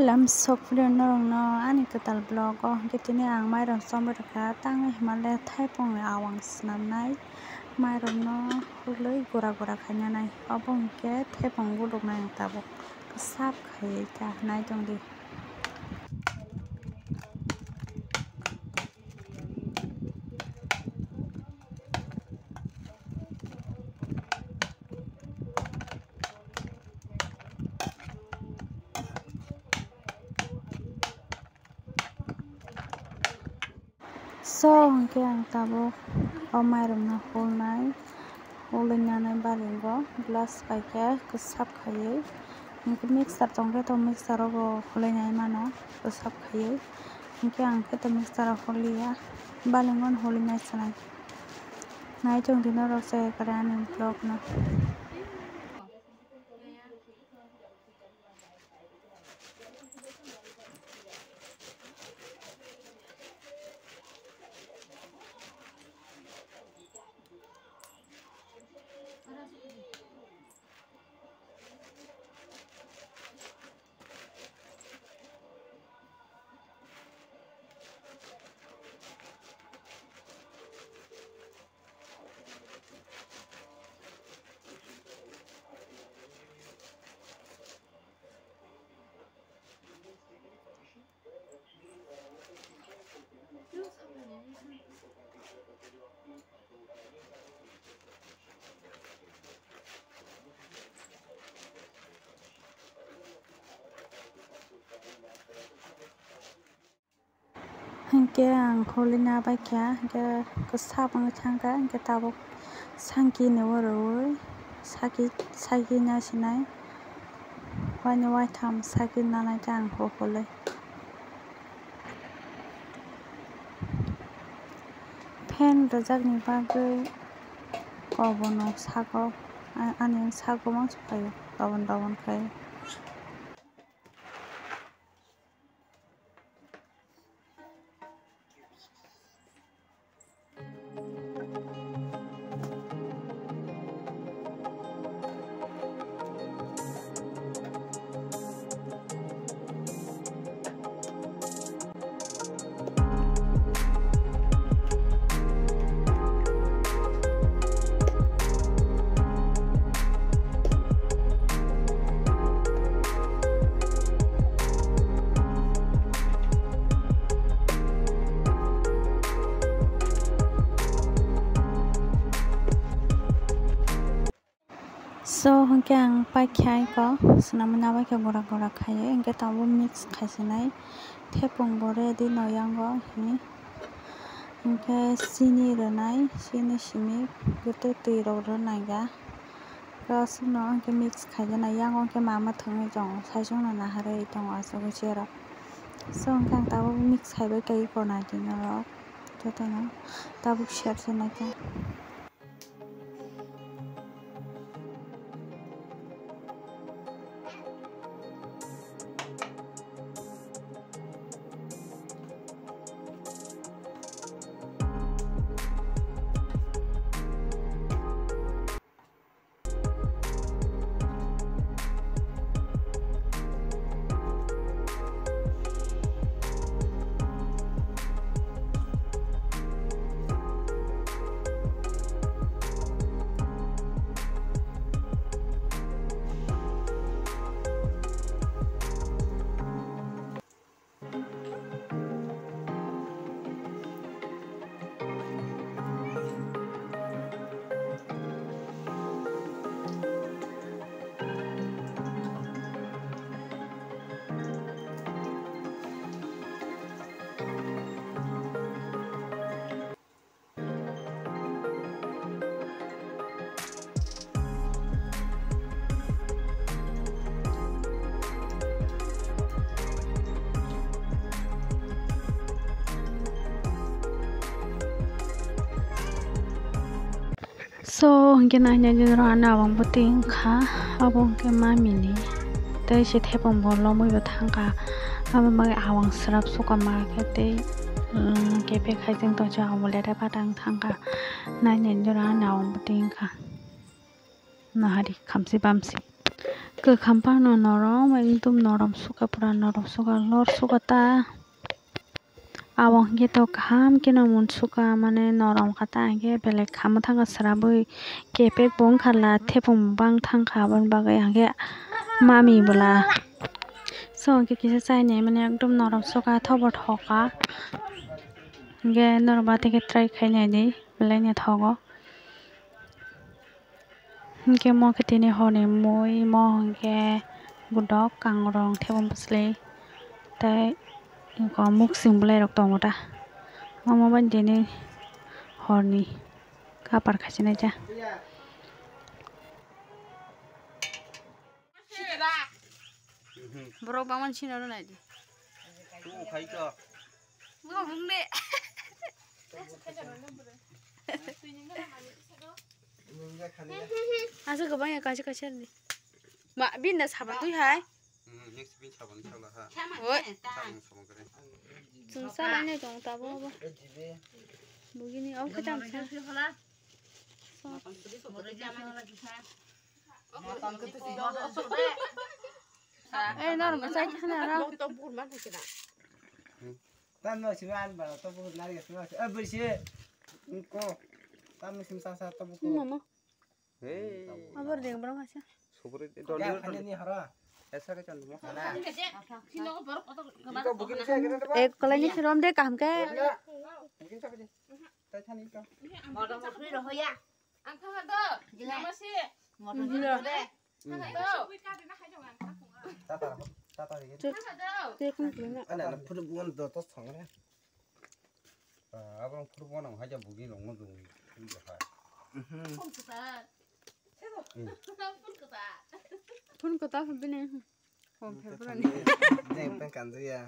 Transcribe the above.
Lamsokfreno ani ketal blogo getini ang mairon somberka tangi himale thaipong awang snamnai mairon huloi gora khanyanai obong ke thaipong guluk nai tabok sap khai ta nai tongdi so hingke ang tabok o mairon hulnai balingo glass paike kusap khaiui hingke mixer tongke to mixer rogo hulnai mano kusap khaiui hingke ang khe to mixer o hulia balingo hulnai sanai nai tongdi no rok se kare ani blog no hingke ang hulina baikya hingke kusap ang thangka hingke tabok sangki ni oroui saki na sinai wani waitam saki nanai ta ang hulai pen rojak ni bagui obono sago ani sago mangso khaio dobon khai so hingke ang paikhai ko snamna baikha gora khaiui hingke tabo mix khaisinai thepong bo ready noyango hingke chini rwnai chini simi gete tui rok rwnaiga gasno hingke mix khaijanai yango hingke mama thungui tongo saijong no naharui tongo asuk chera so hingke ang tabo mix khaibai kai kornai dinarok jotono tabo share sinai ka so hingke nanya jero ana abang puting kha abong ke mamini tei se thepong bo lomoi bo thangka abo mage awang srap suka market tei kepe khaijeng to ja abo lere patang thangka nanya jero ana abang puting kha nahari khamsi bamsi Kekampa no norom ekdom norom suka pura norom suka lor suka ta awang ke to kham kino mun suka mane norom kata ke belek kham thanga srabui kepek bong khala thepung bang thang khaban bagai hage mami bula so ke kisa chai ne mane ekdom norom suka thobor thoka ge norba থেকে try khai nai ni belai ne thogo ke mo ke tini hone moi mo ke budok kangrong thebong basle tai ko muk sing bulai rok tongo ta mama ban dini horni kapar khachina ja borok bangman sino ro nai di tu khai cho mo bung de asa ko bang ya kachi kachi ni ma bin na saban tu hai next bin saban sala ha oi saban kare chung sa lai ne jong ta bo begini au ka jam sa eh nor ma sai khana ra to bur ma kina tan no siman ba to bu na ge siman bersi ko tam sim sa sa to bu mama hey abar deng barang kasih sobre ya dolly khane ni hara ऐसा के चल mo एक कलनी फिरम दे काम के bukin sa ke tai thani ka tata tata ge ana na phu bu on do to thang ne abang phu bu on ha ja bugi long mo dung ha phun ko ta phun bine ne pen kan ya